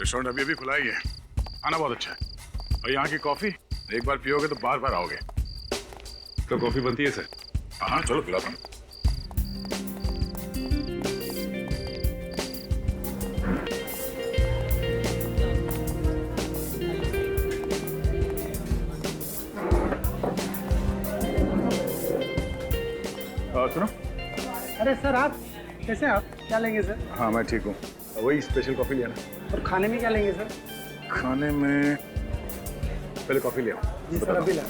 Restaurant अभी अभी खुला ही है, खाना बहुत अच्छा है और यहाँ की कॉफी एक बार पियोगे तो बार बार आओगे। तो कॉफी बनती है सर? हाँ चलो पिलाता हूँ। सुनो। अरे सर आप कैसे हैं? आप क्या लेंगे सर? हाँ मैं ठीक हूँ, वही स्पेशल कॉफी लिया ना। और खाने में क्या लेंगे सर? खाने में पहले कॉफी ले आओ। जी सर अभी ला।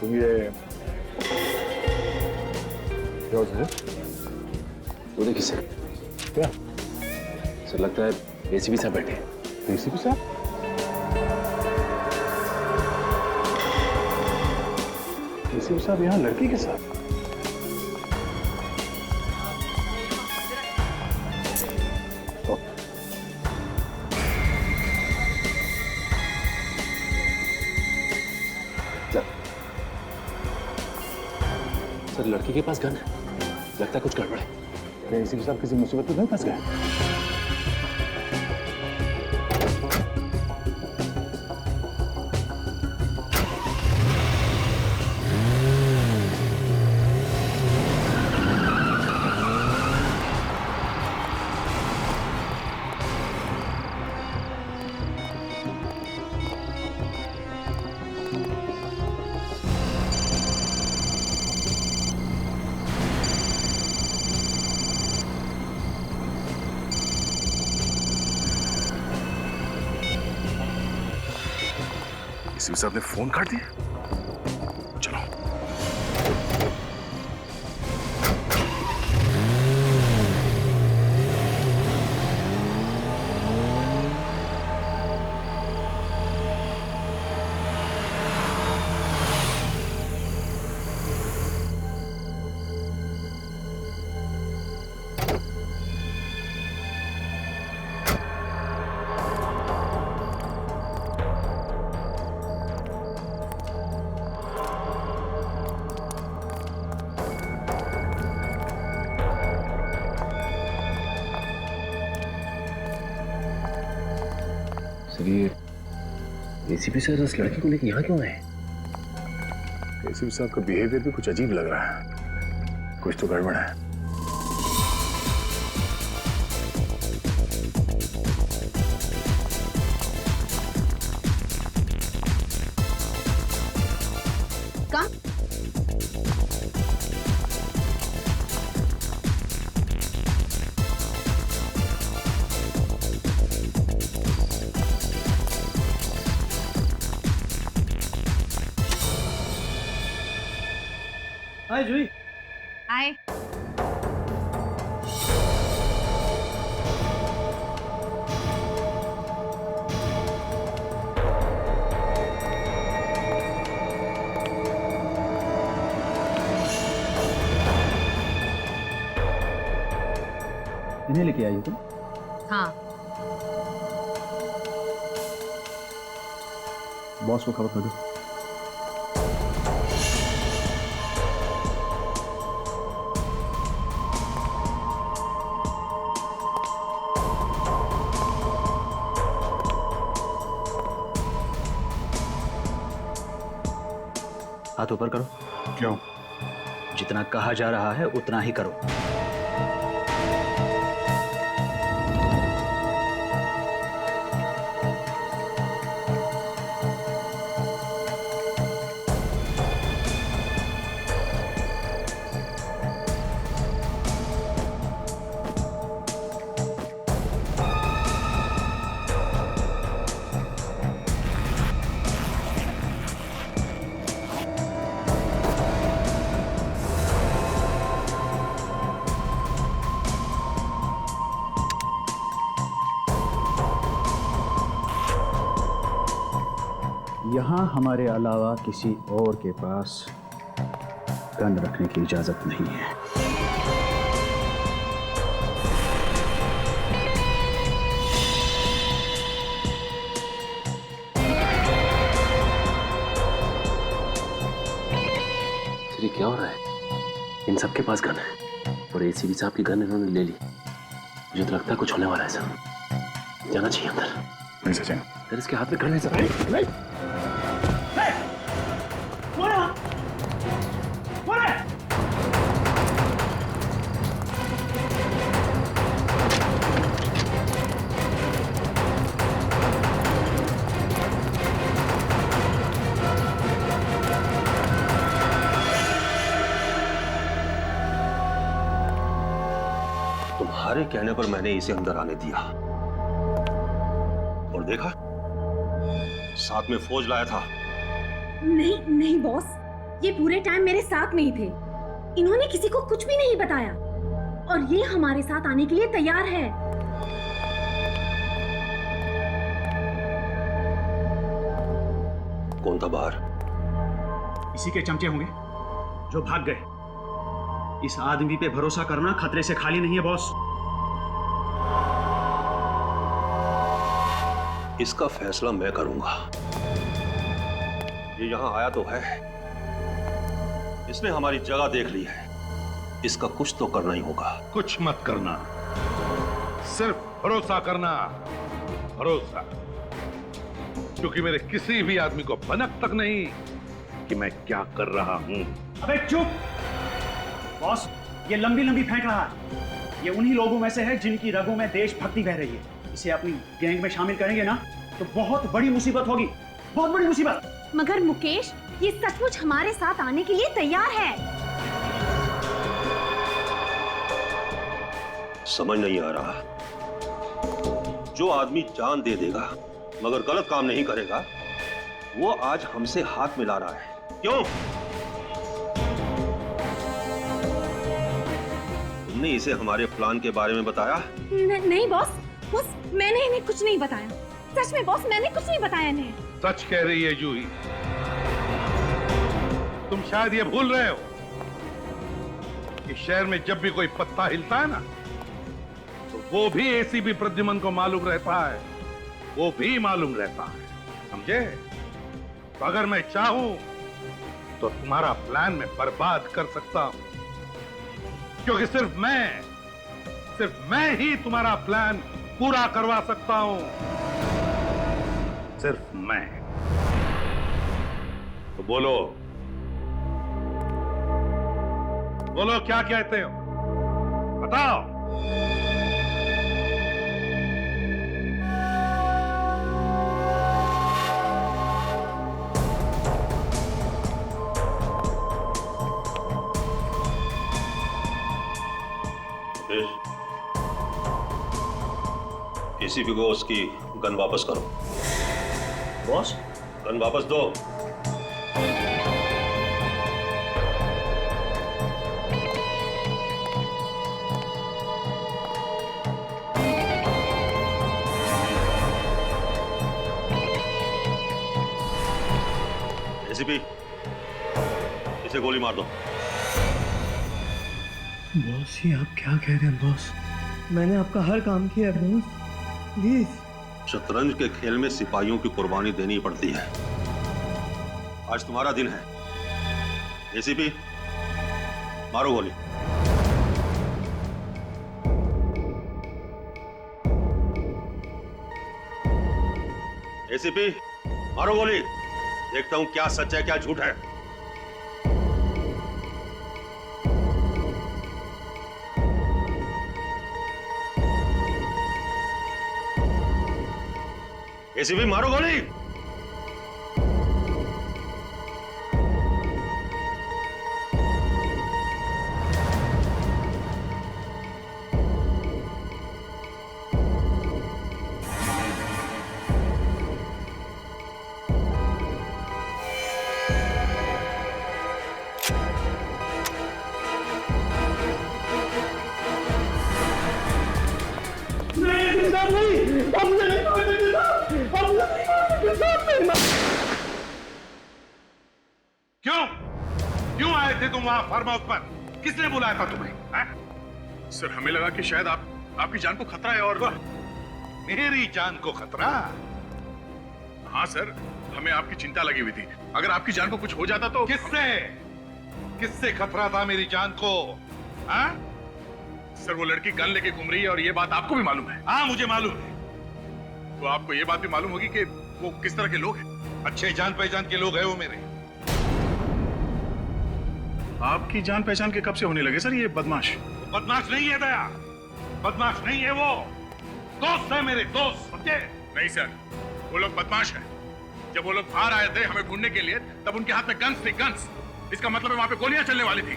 तुम ये वो देखिए सर। क्या सर लगता है एसीपी साहब बैठे हैं। एसीपी साहब? एसीपी साहब यहाँ लड़की के साथ? सर लड़की के पास गन है, लगता है कुछ गड़बड़ है। एसीपी साहब किसी मुसीबत में नहीं फंस गए? एसीपी साहब ने फोन काट दिया। चलो सर ये एसीपी सर इस लड़की को लेकर यहाँ क्यों आए? एसीपी साहब का बिहेवियर भी कुछ अजीब लग रहा है, कुछ तो गड़बड़ है। कहाँ? हाय जूही। हाय। इन्हें लेके आई हो तुम? हाँ बॉस को खबर कर दो। हाथ ऊपर करो। क्यों? जितना कहा जा रहा है उतना ही करो। यहाँ हमारे अलावा किसी और के पास गन रखने की इजाजत नहीं है। क्या हो रहा है? इन सबके पास गन है और एसीपी साहब की गन इन्होंने ले ली। मुझे तो लगता है कुछ होने वाला है सर। जाना चाहिए अंदर। नहीं सचिन, सर इसके हाथ में गन है सर। तुम्हारे कहने पर मैंने इसे अंदर आने दिया और देखा साथ में फौज लाया था। नहीं नहीं बॉस, ये पूरे टाइम मेरे साथ में ही थे। इन्होंने किसी को कुछ भी नहीं बताया और ये हमारे साथ आने के लिए तैयार है। कौन था बाहर? इसी के चमचे होंगे जो भाग गए। इस आदमी पे भरोसा करना खतरे से खाली नहीं है बॉस। इसका फैसला मैं करूंगा। ये यहां आया तो है, इसने हमारी जगह देख ली है, इसका कुछ तो करना ही होगा। कुछ मत करना, सिर्फ भरोसा करना, भरोसा। क्योंकि मेरे किसी भी आदमी को भनक तक नहीं कि मैं क्या कर रहा हूं। अबे चुप बॉस, ये लंबी लंबी फेंक रहा है। ये उन्हीं लोगों में से है जिनकी रगों में देशभक्ति बह रही है। इसे अपनी गैंग में शामिल करेंगे ना तो बहुत बड़ी मुसीबत होगी, बहुत बड़ी मुसीबत। मगर मुकेश, ये सचमुच हमारे साथ आने के लिए तैयार है। समझ नहीं आ रहा, जो आदमी जान दे देगा मगर गलत काम नहीं करेगा, वो आज हमसे हाथ मिला रहा है। क्यों? तुमने इसे हमारे प्लान के बारे में बताया? नहीं बॉस, मैंने इन्हें कुछ नहीं बताया। सच में बॉस, मैंने कुछ नहीं बताया इन्हें। सच कह रही है जूही। तुम शायद ये भूल रहे हो कि शहर में जब भी कोई पत्ता हिलता है ना, तो वो भी एसीपी प्रद्युमन को मालूम रहता है, वो भी मालूम रहता है, समझे? तो अगर मैं चाहूं तो तुम्हारा प्लान मैं बर्बाद कर सकता हूं, क्योंकि सिर्फ मैं ही तुम्हारा प्लान पूरा करवा सकता हूं। सिर्फ मैं। तो बोलो क्या कहते हो? बताओ। एसीपी को उसकी गन वापस करो। बॉस, गन वापस दो। एसीपी, इसे गोली मार दो। बॉस, ये आप क्या कह रहे हैं बॉस? मैंने आपका हर काम किया बॉस, प्लीज। शतरंज के खेल में सिपाहियों की कुर्बानी देनी पड़ती है। आज तुम्हारा दिन है। एसीपी, मारो गोली। एसीपी, मारो गोली। देखता हूं क्या सच है क्या झूठ है। एसीपी, मारो गोली। क्यों आए थे तुम वहां फार्म हाउस पर? किसने बुलाया था तुम्हें? सर, हमें लगा कि शायद आपकी जान को खतरा है। और मेरी जान को खतरा? हाँ सर, हमें आपकी चिंता लगी हुई थी। अगर आपकी जान को कुछ हो जाता तो। किससे? किससे खतरा था मेरी जान को? हाँ? सर वो लड़की गन लेके घूम रही है और ये बात आपको भी मालूम है? हाँ मुझे मालूम है। तो आपको ये बात भी मालूम होगी कि वो किस तरह के लोग हैं। अच्छे जान पहचान के लोग हैं वो मेरे। आपकी जान पहचान के कब से होने लगे सर ये बदमाश? बदमाश नहीं है दया, बदमाश नहीं है वो, दोस्त है मेरे, दोस्त, समझे? नहीं सर, वो लोग बदमाश हैं। जब वो लोग बाहर आए थे हमें ढूंढने के लिए, तब उनके हाथ में गन्स थी, गन्स। इसका मतलब है वहां पे गोलियां चलने वाली थी।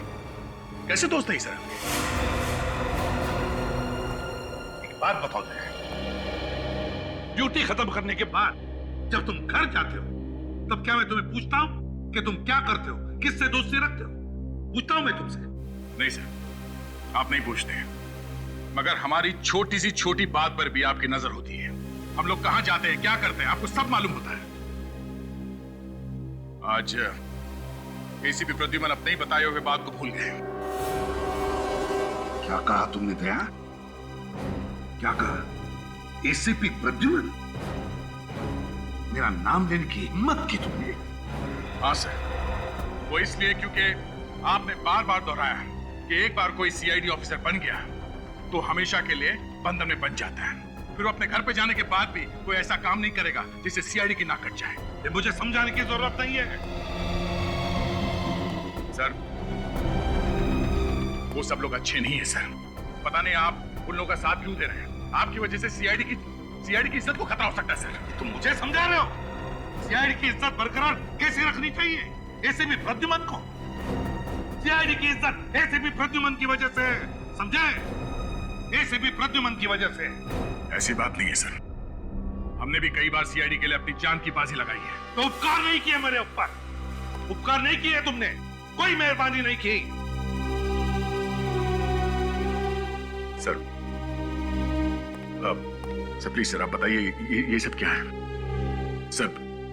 कैसे दोस्त है सर? एक बात बताओ दया, ड्यूटी खत्म करने के बाद जब तुम घर जाते हो, तब क्या मैं तुम्हें पूछता हूं कि तुम क्या करते हो, किससे दोस्ती रखते हो? पूछता हूं मैं तुमसे? नहीं सर, आप नहीं पूछते हैं, मगर हमारी छोटी सी छोटी बात पर भी आपकी नजर होती है। हम लोग कहां जाते हैं, क्या करते हैं, आपको सब मालूम होता है। आज एसीपी प्रद्युमन अपने ही बताए हुए बात को भूल गए। क्या कहा तुमने दया? क्या कहा? एसीपी प्रद्युमन? मेरा नाम लेने की हिम्मत की तुमने? हाँ सर, वो इसलिए क्योंकि आपने बार बार दोहराया कि एक बार कोई सीआईडी ऑफिसर बन गया तो हमेशा के लिए बंधन में बन जाता है। फिर वो अपने घर पे जाने के बाद भी कोई ऐसा काम नहीं करेगा जिससे सीआईडी की नाक कट जाए। ये मुझे समझाने की जरूरत नहीं है। सर, वो सब लोग अच्छे नहीं है सर। पता नहीं आप उन लोगों का साथ क्यों दे रहे हैं। आपकी वजह से सीआईडी की इज्जत को खतरा हो सकता है सर। तुम मुझे समझा रहे हो? सीआईडी की इज्जत बरकरार कैसे रखनी चाहिए? एसीपी प्रद्युमन को सीआईडी की इज्जत एसीपी प्रद्युमन की वजह से, समझे? एसीपी प्रद्युमन की वजह से। ऐसी बात नहीं है सर, हमने भी कई बार सीआईडी के लिए अपनी जान की बाजी लगाई है। तो उपकार नहीं किए मेरे ऊपर, उपकार नहीं किए तुमने, कोई मेहरबानी नहीं की। सर, सर प्लीज सर आप बताइए ये सब क्या है? सर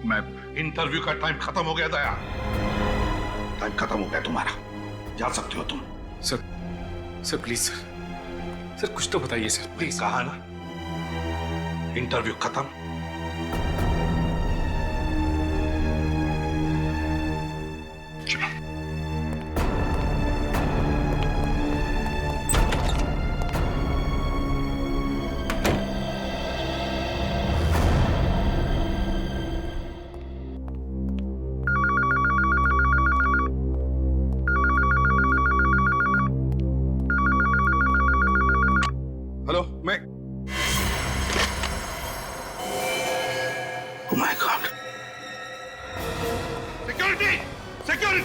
मैं इंटरव्यू का टाइम खत्म हो गया दया, टाइम खत्म हो गया तुम्हारा, जा सकते हो तुम। सर प्लीज सर कुछ तो बताइए सर प्लीज। कहा ना, इंटरव्यू खत्म। हेलो, मैं Oh my God! Security! Security!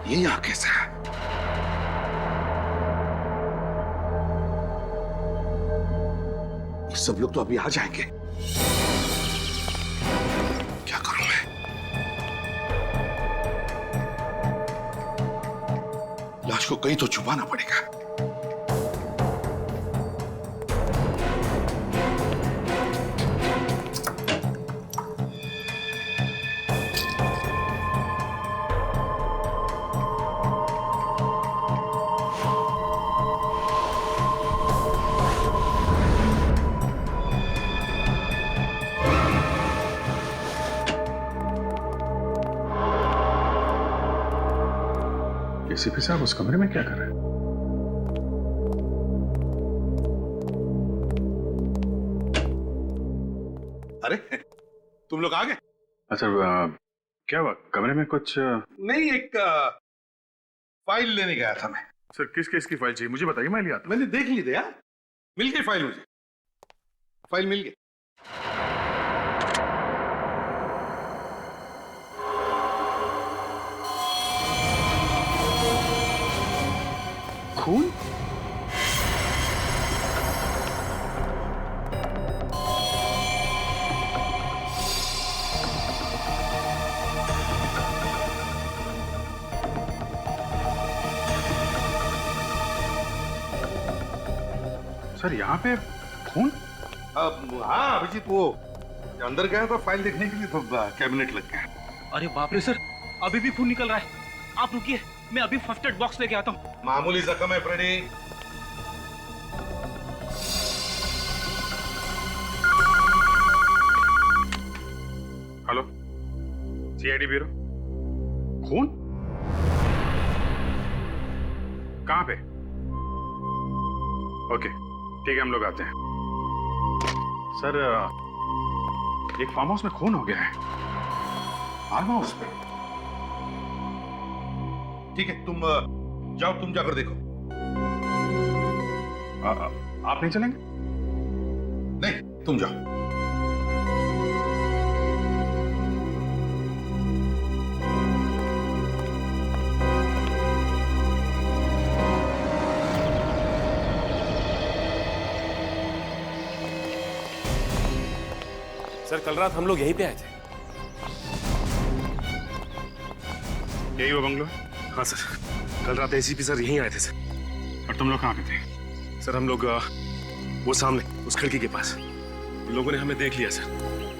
ये यहाँ कैसे है? ये सब लोग तो अभी आ जाएंगे। क्या करूं मैं? लाश को कहीं तो छुपाना पड़ेगा। एसीपी साहब उस कमरे में क्या कर रहे हैं? अरे तुम लोग आ गए? अच्छा क्या हुआ? कमरे में कुछ नहीं, एक फाइल लेने गया था मैं। सर किस केस की फाइल चाहिए मुझे बताइए, मैं ले आता हूं। मैंने देख ली दया, मिल गई फाइल, मुझे फाइल मिल गई। खून? सर यहाँ पे खून? हाँ अभिजीत, वो अंदर गया था फाइल देखने के लिए तो कैबिनेट लग गया। अरे बाप रे सर, अभी भी खून निकल रहा है। आप रुकिए, मैं अभी फर्स्ट एड बॉक्स लेके आता हूँ। मामूली जख्म है प्रणीत। Hello, CID bureau. खून? कहाँ पे? ओके, ठीक है, हम लोग आते हैं। सर, एक फार्म हाउस में खून हो गया है। फार्म हाउस में? ठीक है, तुम जाओ, तुम जाकर देखो। आप नहीं चलेंगे? नहीं, तुम जाओ। सर कल रात हम लोग यहीं पे आए थे। यही वो बंगलो है? हाँ सर, कल रात एसीपी सर यहीं आए थे सर। और तुम लोग कहाँ पे थे? सर हम लोग वो सामने उस खिड़की के पास। उन लोगों ने हमें देख लिया सर,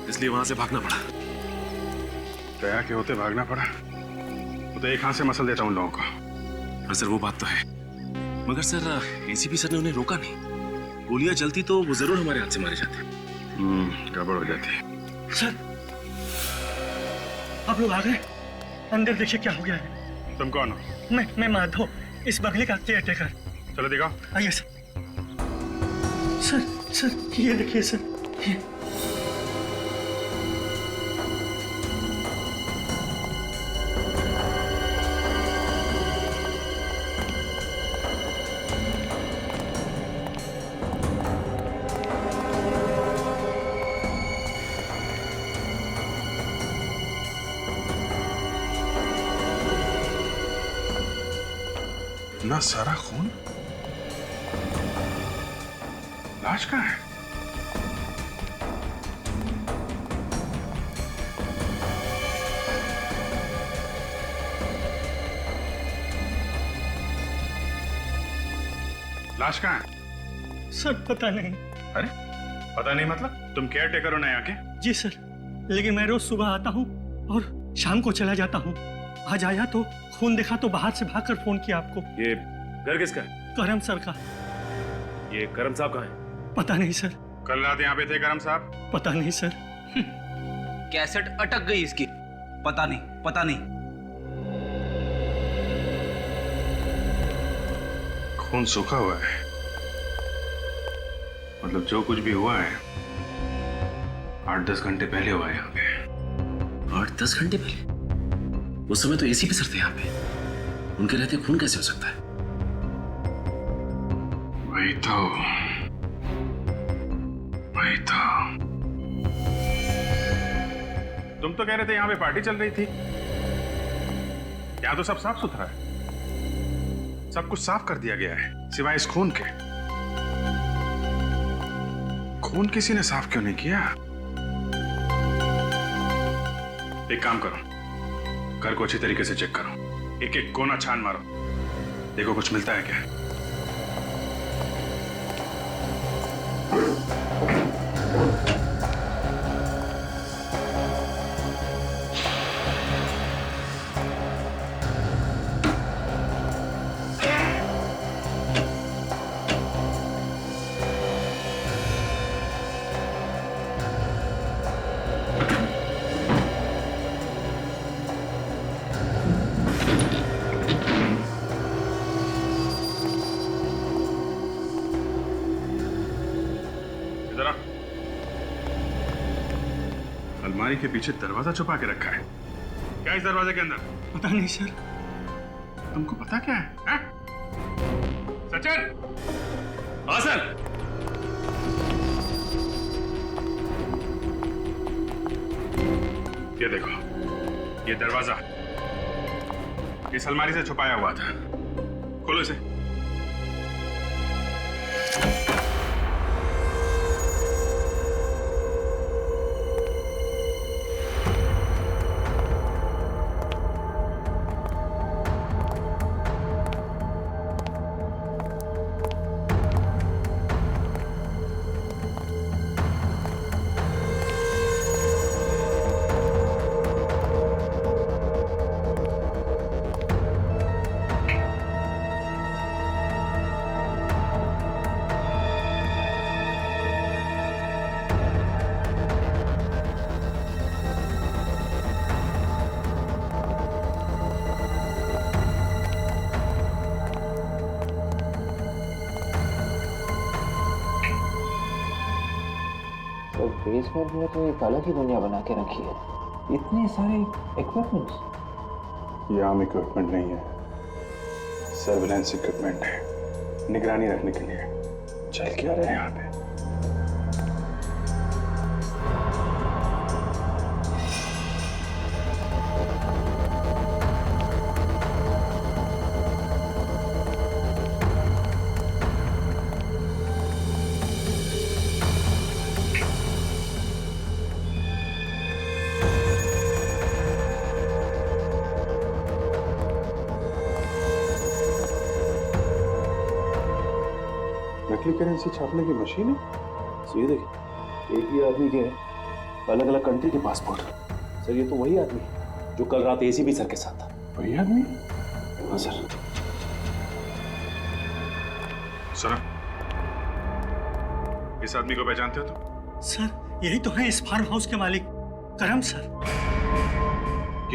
इसलिए वहां से भागना पड़ा। दया के होते भागना पड़ा तो एक हाथ से मसल देता उन लोगों को। हाँ सर, वो बात तो है, मगर सर एसीपी सर ने उन्हें रोका नहीं। गोलियां चलती तो वो जरूर हमारे हाथ से मारे जाते। गड़बड़ हो जाती है। सर, आप लोग आ गए? अंदर देखिए क्या हो गया है। तुम कौन हो? मैं माधव, इस बंगले का केयरटेकर। चलो दिखाओ। आइए सर। सर ये देखिए सर, ये। इतना सारा खून? लाश कहाँ है? लाश कहाँ है? सर पता नहीं। अरे पता नहीं मतलब? तुम केयर टेकर हो ना यहाँ के? जी सर, लेकिन मैं रोज सुबह आता हूँ और शाम को चला जाता हूँ। आज आया तो खून देखा तो बाहर से भागकर फोन किया आपको। ये घर किसका है? करम सर का। ये करम साहब कहाँ है? पता नहीं सर। कल रात यहाँ पे थे करम साहब? पता नहीं सर। कैसेट अटक गई इसकी। पता नहीं। खून सूखा हुआ है, मतलब जो कुछ भी हुआ है 8-10 घंटे पहले हुआ है यहाँ पे। 8-10 घंटे पहले? उस समय तो एसीपी सर थे यहाँ पे, उनके रहते खून कैसे हो सकता है? वही तो। तुम तो कह रहे थे यहाँ पे पार्टी चल रही थी। यहाँ तो सब साफ सुथरा है, सब कुछ साफ कर दिया गया है सिवाय इस खून के। खून किसी ने साफ क्यों नहीं किया? एक काम करो, घर को अच्छी तरीके से चेक करो, एक एक कोना छान मारो, देखो कुछ मिलता है क्या। अलमारी के पीछे दरवाजा छुपा के रखा है। क्या इस दरवाजे के अंदर? पता नहीं सर। तुमको पता क्या है? सचिन! हाँ सर। ये देखो, ये दरवाजा इस अलमारी से छुपाया हुआ था। खोलो इसे। स्पेस पर भी तो एक अलग ही दुनिया बना के रखी है। इतने सारे इक्विपमेंट्स। ये आम इक्विपमेंट नहीं है, सर्विलेंस इक्विपमेंट है, निगरानी रखने के लिए। चल क्या रहे हैं यहाँ पे? नकली करेंसी छापने की मशीन है। सर ये देखिए, एक ही आदमी के अलग अलग कंट्री के पासपोर्ट। सर ये तो वही आदमी है जो कल रात एसीपी सर के साथ था। वही आदमी? हाँ सर। सर, इस आदमी को पहचानते हो तुम? सर यही तो है इस फार्म हाउस के मालिक, करम सर।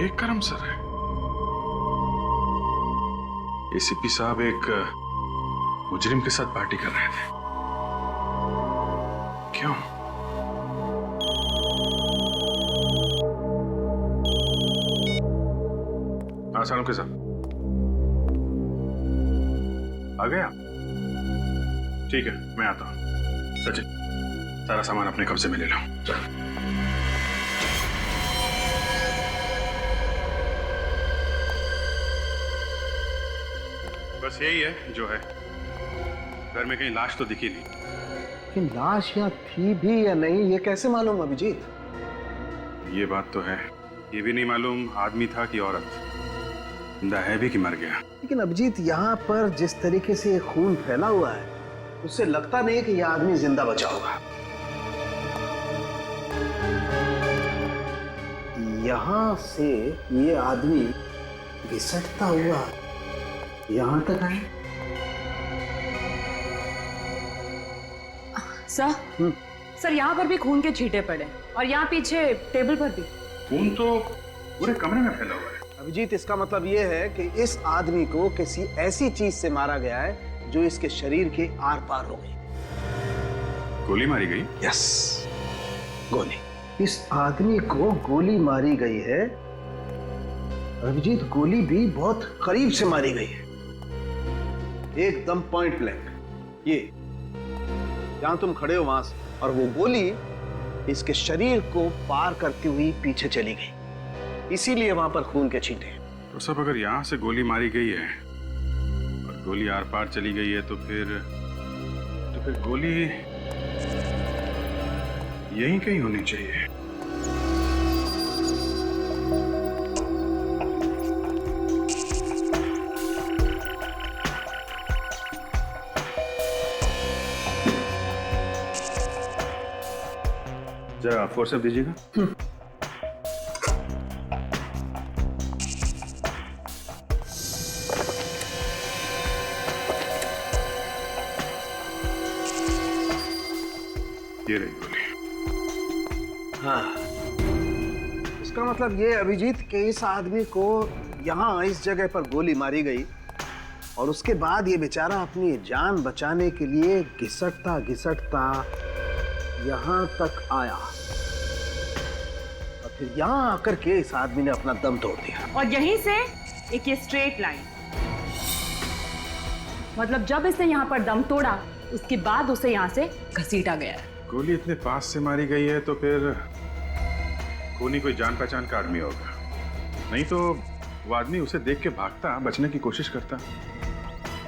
ये करम सर है। एसीपी साहब एक मुजरिम के साथ पार्टी कर रहे थे। क्यों? हाँ सालुंके साहब आ गए आप? ठीक है, मैं आता हूं। सचिन, सारा सामान अपने कब्जे में ले लो। बस यही है जो है। घर में कहीं लाश तो दिखी नहीं। कि लाश यहाँ थी भी या नहीं ये कैसे मालूम अभिजीत? ये बात तो है, ये भी नहीं मालूम आदमी था कि औरत, जिंदा है भी कि मर गया। लेकिन अभिजीत यहाँ पर जिस तरीके से ये खून फैला हुआ है उससे लगता नहीं कि यह आदमी जिंदा बचा होगा। यहाँ से ये आदमी घिसटता हुआ यहाँ तक आए। सर यहाँ पर भी खून के छींटे पड़े और यहाँ पीछे टेबल पर भी। खून तो पूरे कमरे में फैला हुआ है। अभिजीत इसका मतलब ये है कि इस आदमी को किसी ऐसी चीज से मारा गया है जो इसके शरीर के आर पार हो गई। गोली मारी गई? यस, गोली। इस आदमी को गोली मारी गई है अभिजीत। गोली भी बहुत करीब से मारी गई है, एकदम पॉइंट ब्लैंक। ये जहां तुम खड़े हो वहां से, और वो गोली इसके शरीर को पार करती हुई पीछे चली गई, इसीलिए वहां पर खून के छींटे। तो सब अगर यहां से गोली मारी गई है और गोली आर पार चली गई है तो फिर गोली यहीं कहीं होनी चाहिए। जरा फोर्सेप दीजिएगा। ये रही गोली। हाँ, इसका मतलब ये अभिजीत कि इस आदमी को यहाँ इस जगह पर गोली मारी गई और उसके बाद ये बेचारा अपनी जान बचाने के लिए घिसटता घिसटता यहाँ तक आया और फिर यहाँ आकर के इस आदमी ने अपना दम तोड़ दिया। और यहीं से एक ये स्ट्रेट लाइन, मतलब जब इसने यहाँ पर दम तोड़ा उसके बाद उसे यहाँ से घसीटा गया। गोली इतने पास से मारी गई है तो फिर खूनी कोई जान पहचान का आदमी होगा, नहीं तो वो आदमी उसे देख के भागता, बचने की कोशिश करता।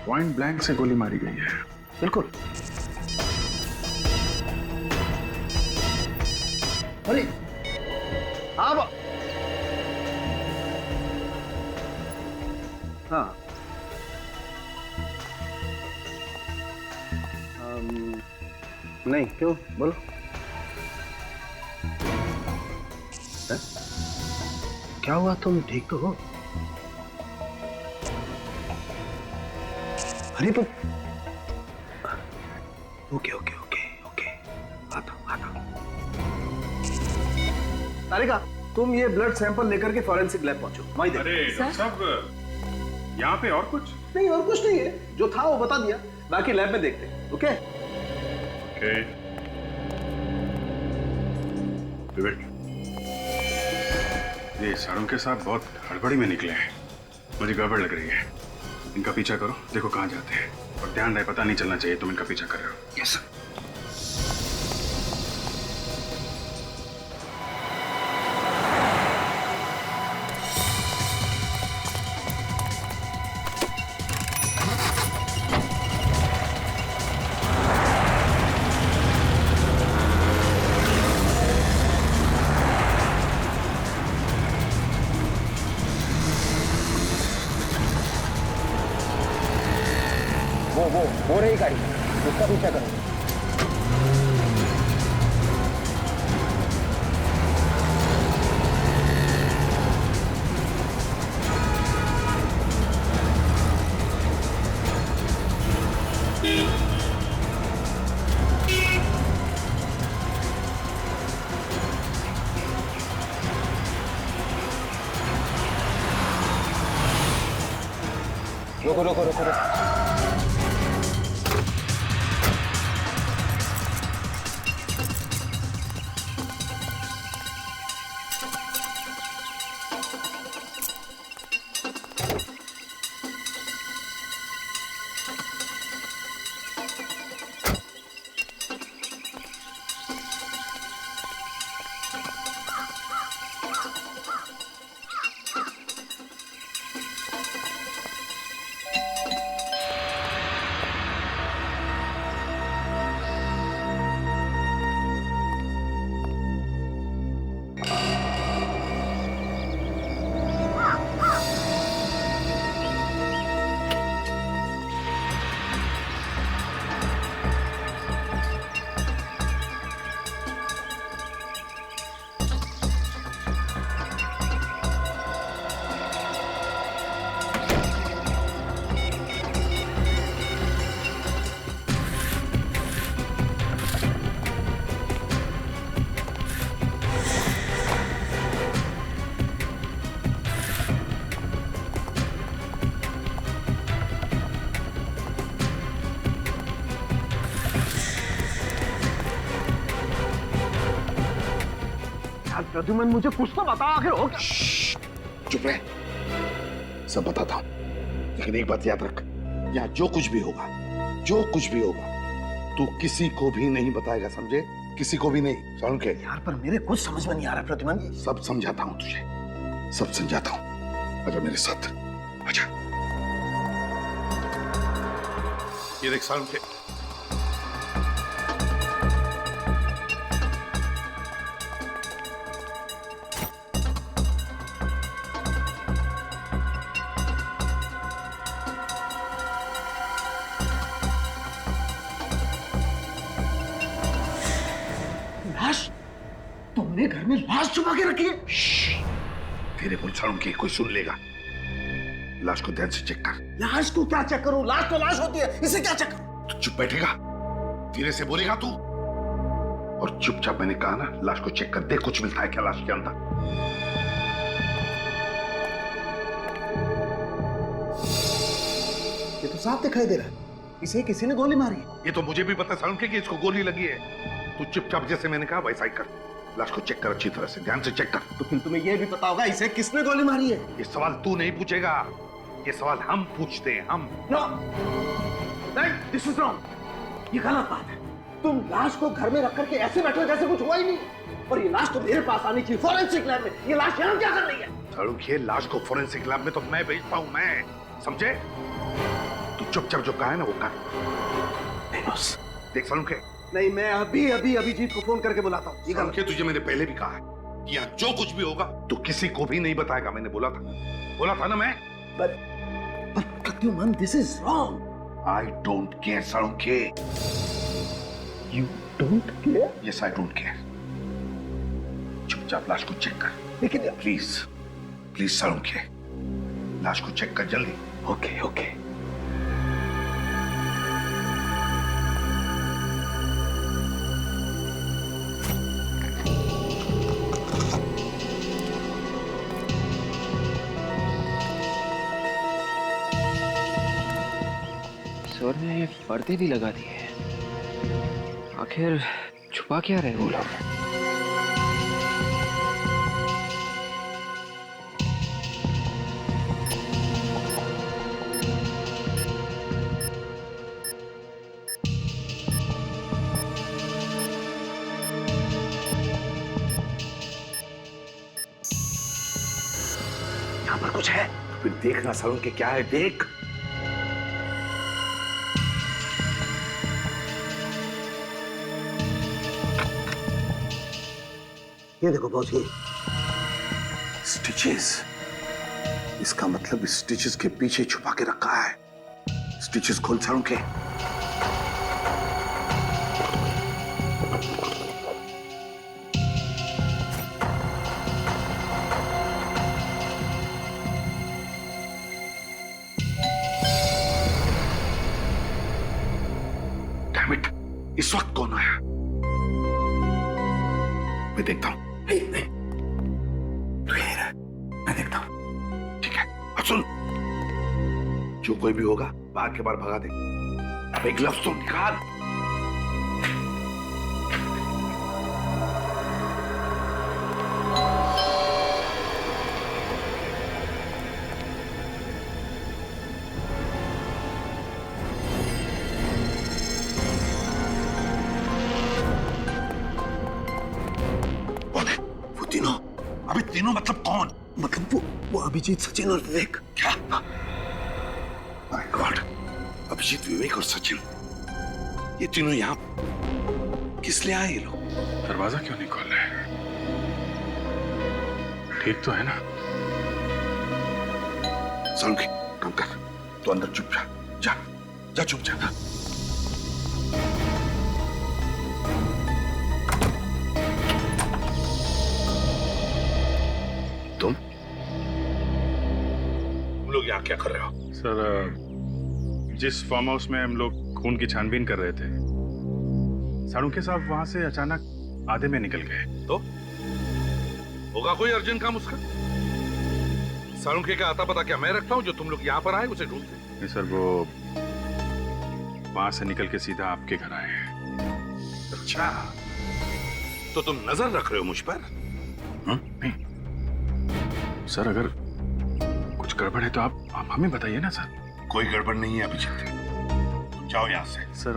पॉइंट ब्लैंक से गोली मारी गई है। बिल्कुल। अरे हाँ हाँ, नहीं क्यों, बोलो। है? क्या हुआ, तुम ठीक तो हो? अरे तो ओके ओके ओके ओके, आता आता। तारिका, तुम ये ब्लड सैंपल लेकर के फॉरेंसिक लैब पहुंचो। वहीं देखो। अरे डॉक्टर साहब, यहाँ पे और कुछ नहीं, और कुछ नहीं है, जो था वो बता दिया, बाकी लैब में देखते हैं। Okay okay. विवेक, ये साळुंखे साहब बहुत हड़बड़ी में निकले हैं। मुझे गड़बड़ लग रही है। इनका पीछा करो, देखो कहाँ जाते हैं, और ध्यान रहे पता नहीं चलना चाहिए तुम इनका पीछा कर रहे हो। Yes sir. वो रही गाड़ी, उसका पीछा करो। रुको रुको रुको रुको। प्रद्युमन, मुझे कुछ तो बता, आखिर हो क्या? चुप रहे, सब बताता हूं, लेकिन एक बात याद रख, यहाँ जो कुछ भी होगा, तू किसी को भी नहीं बताएगा, समझे? किसी को भी नहीं। साळुंखे यार, पर मेरे कुछ समझ में नहीं आ रहा प्रद्युमन। सब समझाता हूं तुझे, सब समझाता हूं। आजा मेरे साथ, आजा। ये देख साळुंखे, तुमने घर में लाश छुपा के रखी है? तेरे बोल साळुंखे, कोई सुन लेगा। लाश को ध्यान से चेक कर। लाश को क्या चेक करूं? लाश तो लाश होती है, इसे क्या चेक करूं? तू चुप बैठेगा, धीरे से बोलेगा तू, और चुपचाप मैंने कहा ना, लाश को चेक कर दे, कुछ मिलता है क्या लाश के अंदर। ये तो साफ दिखाई दे रहा है, इसे किसी ने गोली मारी है। ये तो मुझे भी पता साळुंखे कि इसको गोली लगी है। तू चुपचाप जैसे मैंने कहा वैसा ही कर, लाश को चेक कर, अच्छी तरह से ध्यान से चेक कर। तो फिर तुम्हें यह भी पता होगा इसे किसने गोली मारी है। ये सवाल तू नहीं पूछेगा, ये सवाल हम पूछते हैं, हम। नो, नहीं, दिस इज रॉन्ग, ये गलत बात है। तुम लाश को घर में रख करके ऐसे बैठे जैसे कुछ हुआ ही नहीं, और ये लाश तो मेरे पास आनी चाहिए फॉरेंसिक लैब में। ये लाश यहाँ क्या कर रही है? साळुंखे, लाश को फॉरेंसिक लैब में तो मैं भेजता हूँ, मैं, समझे? तू चुपचाप जो कहा है ना वो कर। नहीं बॉस। देख साळुंखे, नहीं, मैं अभी अभी अभिजीत को फोन करके बुलाता हूँ। साळुंखे, तुझे मैंने पहले भी कहा है कि यहाँ जो कुछ भी होगा तू किसी को भी नहीं बताएगा, मैंने बोला था ना मैं। But Pradyuman, this is wrong. I don't care, Salunkhe. You don't care? Yes, I don't care. चुपचाप लाश को चेक कर। लेकिन प्लीज साळुंखे, लाश को चेक कर जल्दी। Okay okay. सर ने पर्दे भी लगा दिए, आखिर छुपा क्या रहे वो लोग? यहाँ पर कुछ है तो फिर देखना सालून के क्या है, देख। ये देखो बॉस, ये स्टिचेस। इसका मतलब स्टिचेस के पीछे छुपा के रखा है। स्टिचेस खोल सालून के। Damn it, इस वक्त कौन आया? मैं देखता हूं। नहीं नहीं, तू यहीं रह, मैं देखता हूं। ठीक है, अब सुन, जो कोई भी होगा बाहर के बाहर भगा दे। अब एक लफ्ज तो निकाल। अभी तीनों मतलब कौन? मतलब वो अभिजीत, सचिन और विवेक। क्या? माय गॉड, अभिजीत, विवेक और सचिन, ये तीनों यहाँ किस लिए आए ये लोग? दरवाजा क्यों नहीं खोल रहे? ठीक तो है ना? सालून के काम कर, तो अंदर चुप जा, जा जा चुप जा। तुम लोग यहाँ क्या कर रहे हो? सर, जिस फार्म हाउस में हम लोग खून की छानबीन कर रहे थे, सालून साहब वहां से अचानक आधे में निकल गए। तो होगा कोई अर्जेंट काम उसका? सालून के का आता पता क्या मैं रखता हूँ जो तुम लोग यहाँ पर आए उसे ढूंढते? नहीं सर, वो वहां से निकल के सीधा आपके घर आए हैं। अच्छा, तो तुम नजर रख रहे हो मुझ पर? नहीं सर, अगर कुछ गड़बड़ है तो आप हमें बताइए ना सर। कोई गड़बड़ नहीं है अभिजीत, तुम जाओ यहाँ से। सर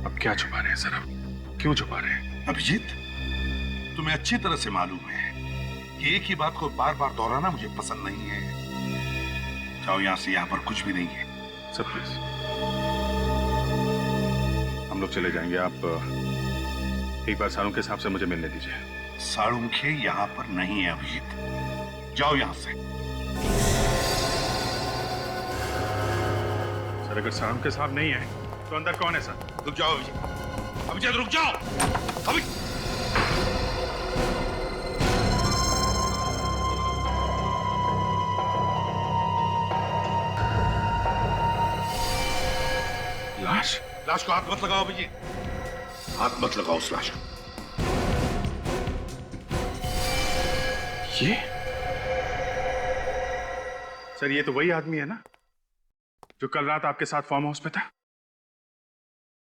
अब क्या छुपा रहे हैं सर? अब क्यों छुपा रहे हैं? अभिजीत, तुम्हें अच्छी तरह से मालूम है कि एक ही बात को बार बार दोहराना मुझे पसंद नहीं है। जाओ यहाँ से, यहाँ पर कुछ भी नहीं है। सर प्लीज, हम लोग चले जाएंगे। आप एक बार सालून के साहब से मुझे मिलने दीजिए। सालून के यहाँ पर नहीं है अभिजीत, जाओ यहाँ से। सर, अगर सालून के साहब नहीं है तो अंदर कौन है सर? रुक जाओ अभिजीत, अभिजीत रुक जाओ। अभी लाश को हाथ मत लगाओ अभिजीत, हाथ मत लगाओ उस लाश को। ये सर, ये तो वही आदमी है ना जो कल रात आपके साथ फार्म हाउस पे था?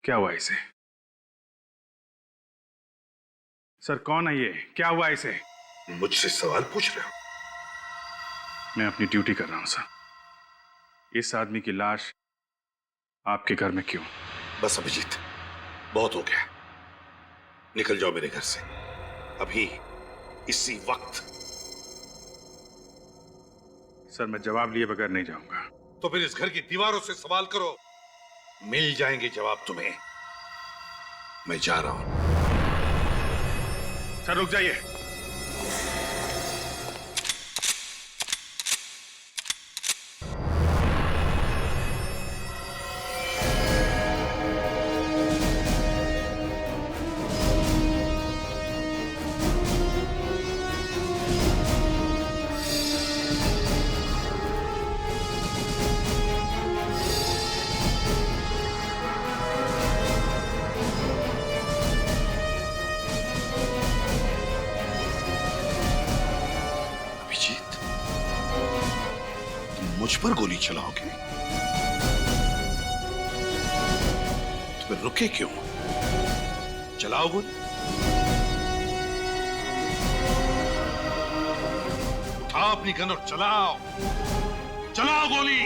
क्या हुआ इसे? सर कौन है ये? क्या हुआ इसे? मुझसे सवाल पूछ रहे हो? मैं अपनी ड्यूटी कर रहा हूं सर। इस आदमी की लाश आपके घर में क्यों? बस अभिजीत, बहुत हो गया, निकल जाओ मेरे घर से अभी, इसी वक्त। सर, मैं जवाब लिए बगैर नहीं जाऊंगा। तो फिर इस घर की दीवारों से सवाल करो, मिल जाएंगे जवाब तुम्हें। मैं जा रहा हूं। सर रुक जाइए। मुझ पर गोली चलाओगे तो फिर रुके क्यों? चलाओ गोली, उठाओ अपनी गन और चलाओ, चलाओ गोली।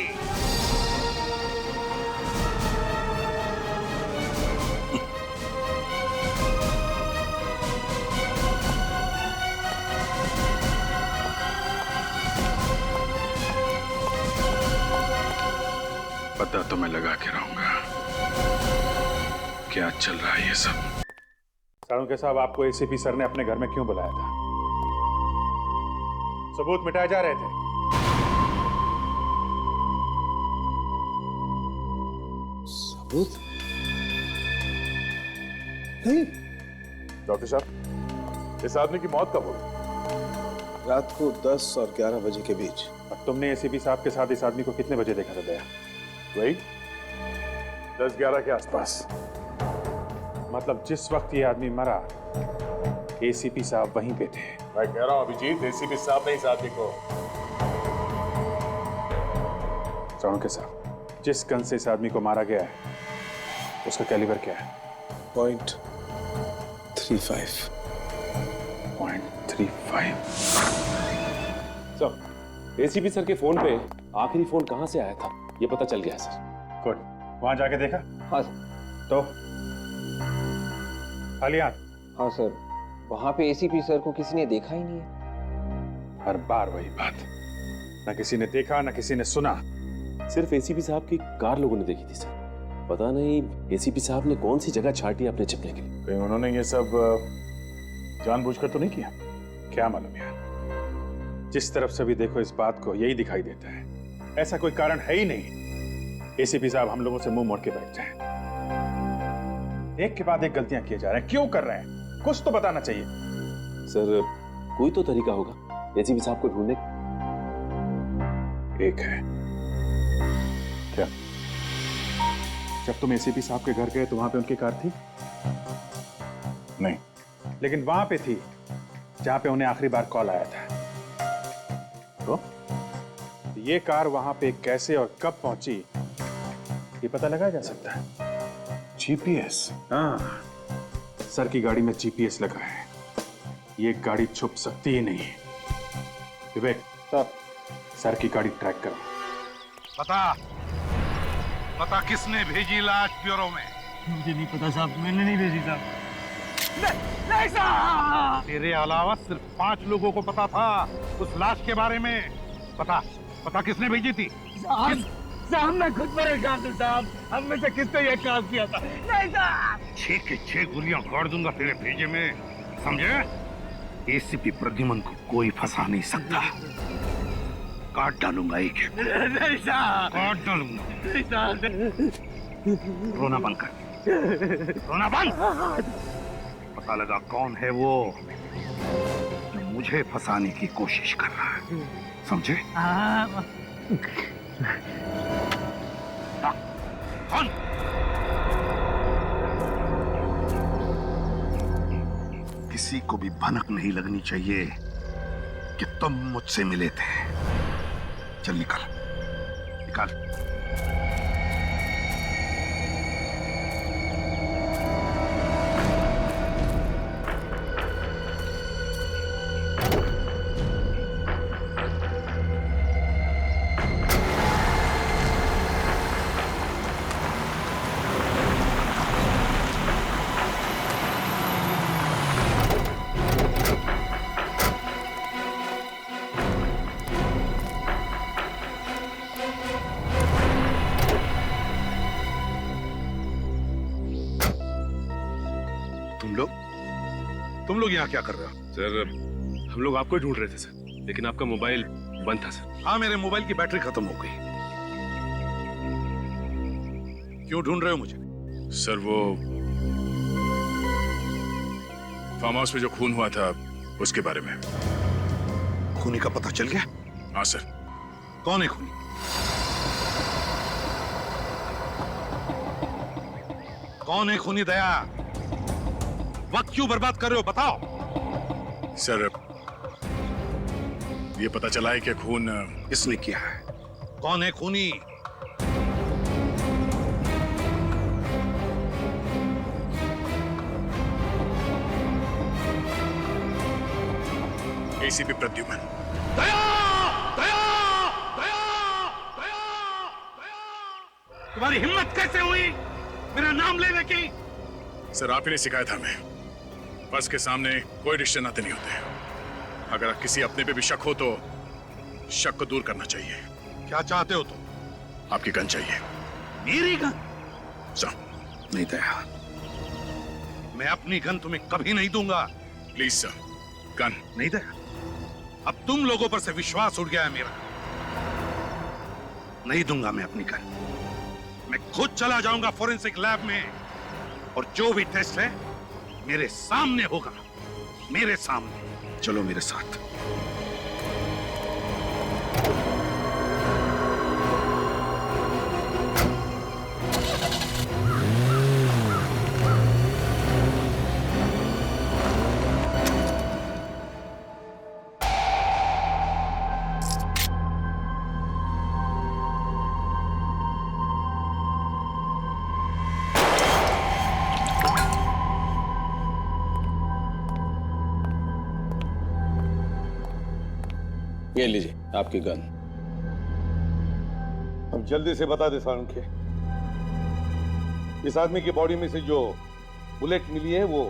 तो मैं लगा के रहूंगा। क्या चल रहा है ये सब? साळुंखे साहब, आपको एसीपी सर ने अपने घर में क्यों बुलाया था? सबूत मिटाए जा रहे थे। सबूत? नहीं। डॉक्टर साहब, इस आदमी की मौत कब हुई? रात को 10 और 11 बजे के बीच। और तुमने एसीपी साहब के साथ इस आदमी को कितने बजे देखा था दया? वही 10-11 के आसपास। मतलब जिस वक्त ये आदमी मरा, एसीपी साहब वहीं पे थे। मैं कह रहा हूं अभिजीत, एसीपी साहब ने इस आदमी को। साळुंखे साहब, जिस गन से इस आदमी को मारा गया है, उसका कैलिबर क्या है? .35। सर, एसीपी सर के फोन पे आखिरी फोन कहां से आया था, ये पता चल गया सर। गुड। वहां जाके देखा? हाँ तो खाली हाथ? हाँ सर, वहां पे एसीपी सर को किसी ने देखा ही नहीं है। हर बार वही बात, न किसी ने देखा न किसी ने सुना। सिर्फ एसीपी साहब की कार लोगों ने देखी थी सर। पता नहीं एसीपी साहब ने कौन सी जगह छाटी अपने छिपने के लिए। कहीं उन्होंने ये सब जानबूझकर तो नहीं किया? क्या मालूम यार, जिस तरफ से भी देखो इस बात को यही दिखाई देता है। ऐसा कोई कारण है ही नहीं एसीपी साहब हम लोगों से मुंह मोड़ के बैठ जाएं। एक के बाद एक गलतियां किए जा रहे हैं। क्यों कर रहे हैं? कुछ तो बताना चाहिए। सर, कोई तो तरीका होगा एसीपी साहब को ढूंढने का। एक है। क्या? जब तुम एसीपी साहब के घर गए तो वहां पे उनकी कार थी? नहीं, लेकिन वहां पे थी जहां पे उन्हें आखिरी बार कॉल आया था। तो ये कार वहां पे कैसे और कब पहुंची, ये पता लगाया जा सकता है। जीपीएस? हाँ, सर की गाड़ी में जीपीएस लगा है। ये गाड़ी छुप सकती ही नहीं। विवेक, सर की गाड़ी ट्रैक करो। पता किसने भेजी लाश ब्यूरो में? मुझे नहीं पता साहब, मैंने नहीं भेजी साहब। नहीं साहब! तेरे अलावा सिर्फ 5 लोगों को पता था उस लाश के बारे में। पता किसने भेजी थी? साहब मैं खुद परेशान था साहब, हम में से किसने ये काम किया था? नहीं साहब! 6 के 6 गोलियां गाड़ दूंगा तेरे भेजे में, समझे? एसीपी प्रद्युमन को कोई फंसा नहीं सकता। काट डालूंगा एक। नहीं साहब! काट डालूंगा। नहीं साहब! रोना बंद कर, रोना बंद। पता लगा कौन है वो जो मुझे फंसाने की कोशिश कर रहा है, समझे? कौन? किसी को भी भनक नहीं लगनी चाहिए कि तुम मुझसे मिले थे। चल निकल। तुम लोग यहाँ क्या कर रहे हो? सर, हम लोग आपको ही ढूंढ रहे थे सर, लेकिन आपका मोबाइल बंद था सर। हाँ, मेरे मोबाइल की बैटरी खत्म हो गई। क्यों ढूंढ रहे हो मुझे? सर, वो फार्म हाउस में जो खून हुआ था उसके बारे में। खूनी का पता चल गया? हाँ सर। कौन है खूनी? कौन है खूनी? दया, वक्त क्यों बर्बाद कर रहे हो? बताओ। सर, ये पता चला है कि खून इसने किया है। कौन है खूनी? एसीपी प्रद्युमन। दया! दया! दया! दया! तुम्हारी हिम्मत कैसे हुई मेरा नाम लेने की? सर, आप ही ने सिखाया था हमें, बस के सामने कोई रिश्ते नाते नहीं होते। अगर किसी अपने पे भी शक हो तो शक को दूर करना चाहिए। क्या चाहते हो तुम? आपकी गन चाहिए। मेरी गन? नहीं दया, मैं अपनी गन तुम्हें कभी नहीं दूंगा। प्लीज सर, गन नहीं दया, अब तुम लोगों पर से विश्वास उड़ गया है मेरा। नहीं दूंगा मैं अपनी गन। मैं खुद चला जाऊंगा फोरेंसिक लैब में और जो भी टेस्ट है मेरे सामने होगा, मेरे सामने। चलो मेरे साथ। ये लीजिए आपकी गन। अब जल्दी से बता दे सालुंखे, इस आदमी की बॉडी में से जो बुलेट मिली है वो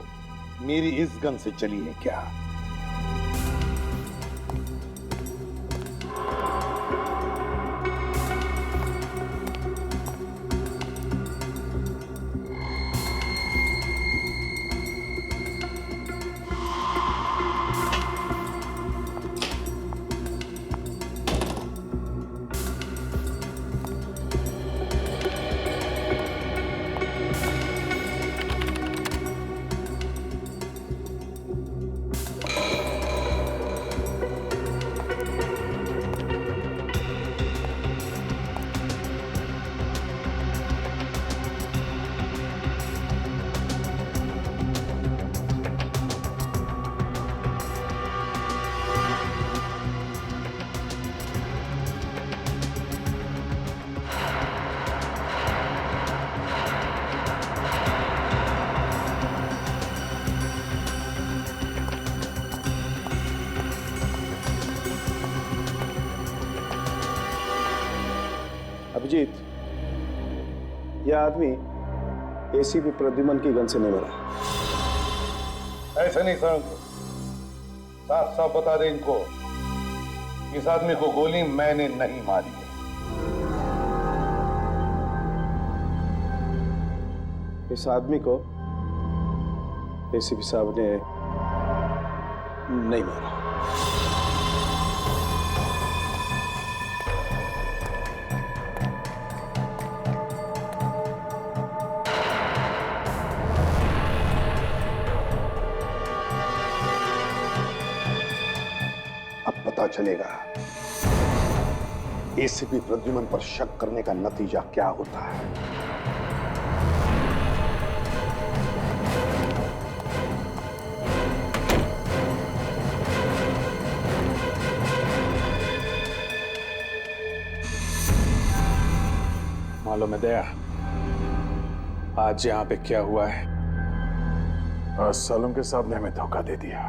मेरी इस गन से चली है क्या? अभिजीत, यह आदमी एसीपी प्रद्युमन की गन से नहीं मरा। ऐसा नहीं सालुंखे, साफ साफ बता दे इनको, इस आदमी को गोली मैंने नहीं मारी है। इस आदमी को एसीपी साहब ने नहीं मारा। चलेगा एसीपी प्रद्युमन पर शक करने का नतीजा क्या होता है। मालूम है दया, आज यहाँ पे क्या हुआ है? सालुंखे साहब ने हमें धोखा दे दिया।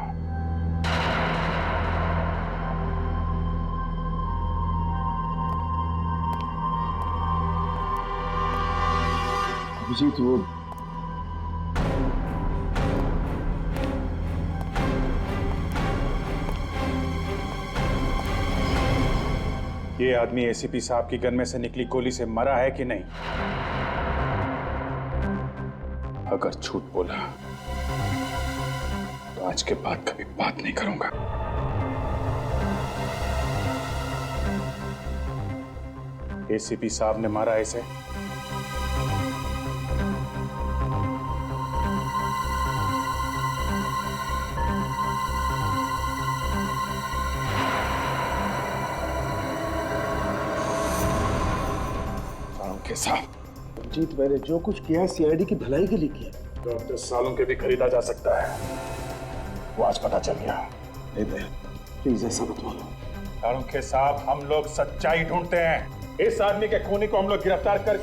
अभिजीत, वो ये आदमी एसीपी साहब की गन में से निकली गोली से मरा है कि नहीं? अगर झूठ बोला तो आज के बाद कभी बात नहीं करूंगा। एसीपी साहब ने मारा इसे? साहब, जीत, मैंने जो कुछ किया सीआईडी की भलाई के लिए किया। डॉक्टर सालुंखे भी खरीदा जा सकता है, वो आज पता चल गया। नहीं दया, प्लीज ऐसा मत बोलो। सालुंखे साहब, हम लोग सच्चाई ढूंढते हैं। इस आदमी के खूनी को हम लोग गिरफ्तार कर।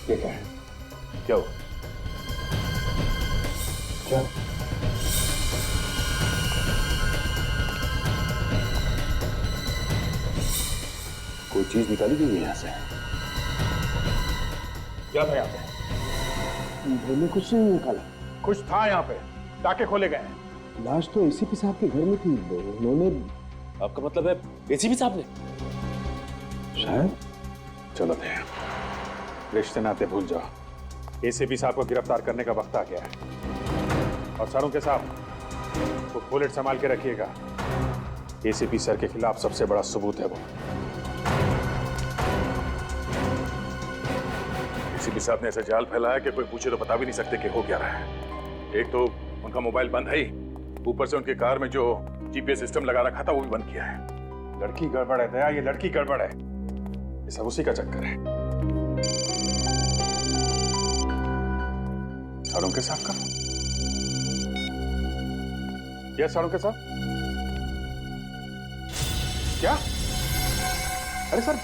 ये क्या है? क्यों? क्या? कोई चीज निकाली गई है यहाँ से? क्या था यहाँ पे? घर में कुछ नहीं निकाला। कुछ था यहाँ पे, टाके खोले गए। लाश तो एसीपी साहब के घर में थी, उन्होंने। आपका मतलब है एसीपी साहब ने? शायद। चलो दया, रिश्ते नाते भूल जाओ। एसीपी साहब को गिरफ्तार करने का वक्त आ गया है। और सरों के साहब वो बुलेट संभाल के रखिएगा। एसीपी सर के खिलाफ सबसे बड़ा सबूत है वो। एसीपी साहब ने ऐसा जाल फैलाया कि कोई पूछे तो बता भी नहीं सकते कि हो क्या रहा है। एक तो उनका मोबाइल बंद है ही, ऊपर से उनकी कार में जो जीपीएस सिस्टम लगा रखा था वो भी बंद किया है। लड़की गड़बड़ है दया, ये लड़की गड़बड़ है। ये सब उसी का चक्कर है। साड़ों के साथ करो। यस साड़ों के साथ। क्या? अरे सर,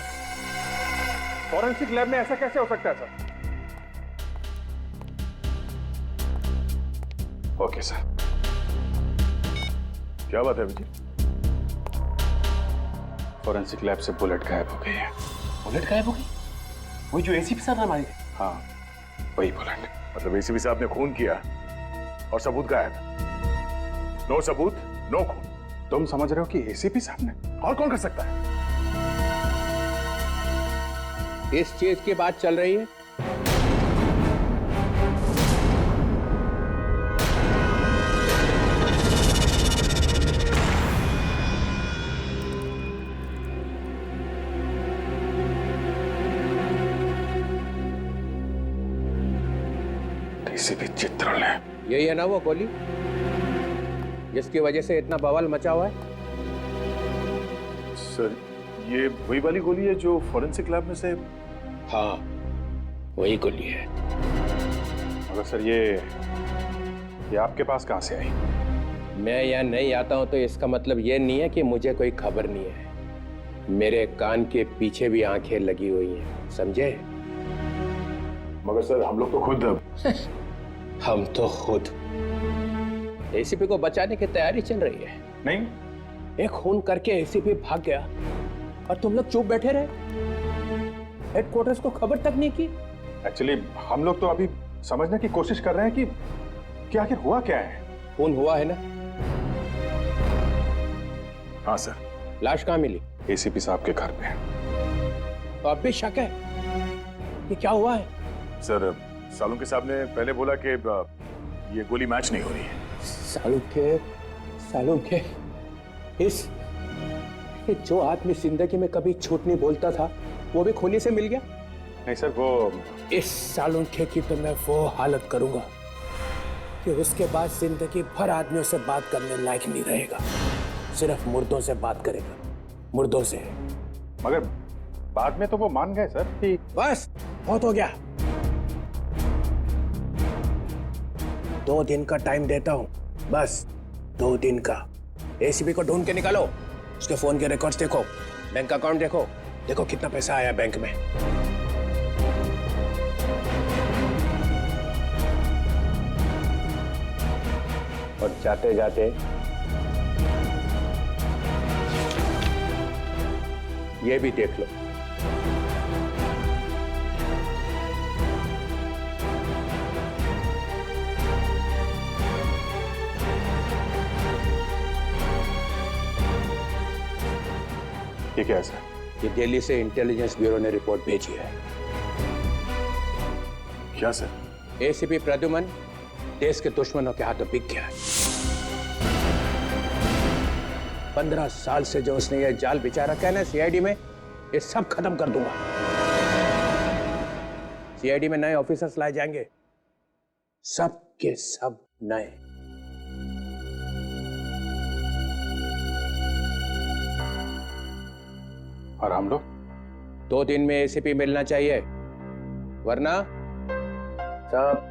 फॉरेंसिक लैब में ऐसा कैसे हो सकता है सर? Okay sir. क्या बात है विजय? फॉरेंसिक लैब से बुलेट गायब हो गई है। बुलेट गायब हो गई? वही जो एसीपी साहब ने मारी थी? हाँ, वही बुलेट। मतलब एसीपी साहब ने खून किया और सबूत गायब। नो सबूत, नो खून। तुम समझ रहे हो कि एसीपी साहब ने? और कौन कर सकता है? इस चीज की बात चल रही है। एसीपी चित्रण है। यही है ना वो गोली जिसकी वजह से इतना बवाल मचा हुआ है? सर, ये वही वाली गोली है जो फॉरेंसिक लैब में से? हाँ, वही गोली है। मगर सर ये आपके पास कहां से आई? मैं यहाँ नहीं आता हूँ तो इसका मतलब ये नहीं है कि मुझे कोई खबर नहीं है। मेरे कान के पीछे भी आंखें लगी हुई हैं, समझे? मगर सर हम लोग तो खुद हम तो खुद एसीपी को बचाने की तैयारी चल रही है। नहीं, एक खून करके एसीपी भाग गया और तुम लोग चुप बैठे रहे, हेडक्वार्टर्स को खबर तक नहीं की। एक्चुअली हम लोग तो अभी समझने की कोशिश कर रहे हैं कि आखिर हुआ क्या है। खून हुआ है ना? हाँ सर। लाश कहाँ मिली? एसीपी साहब के घर पे। तो अब भी शक है कि क्या हुआ है? सर, सालुंके साहब ने पहले बोला कि ये गोली मैच नहीं हो रही है। सालुंके, इस जो आदमी जिंदगी में कभी झूठ नहीं बोलता था वो भी खूनी से मिल गया? नहीं सर, वो इस सालुंके की तो मैं वो हालत करूंगा कि उसके बाद जिंदगी भर आदमियों से बात करने लायक नहीं रहेगा। सिर्फ मुर्दों से बात करेगा, मुर्दों से। मगर बाद में तो वो मान गए सर कि बस बहुत हो गया। 2 दिन का टाइम देता हूं, बस 2 दिन का। एसीपी को ढूंढ के निकालो, उसके फोन के रिकॉर्ड्स देखो, बैंक अकाउंट देखो, देखो कितना पैसा आया बैंक में। और जाते जाते ये भी देख लो। ये क्या है सर? ये दिल्ली से इंटेलिजेंस ब्यूरो ने रिपोर्ट भेजी है। क्या सर? एसीपी प्रद्युमन देश के दुश्मनों के हाथों बिक गया है। 15 साल से जो उसने ये जाल बिछा रखा है ना सीआईडी में, ये सब खत्म कर दूंगा। सीआईडी में नए ऑफिसर्स लाए जाएंगे, सब के सब नए। और हम लोग 2 दिन में एसीपी मिलना चाहिए, वरना सब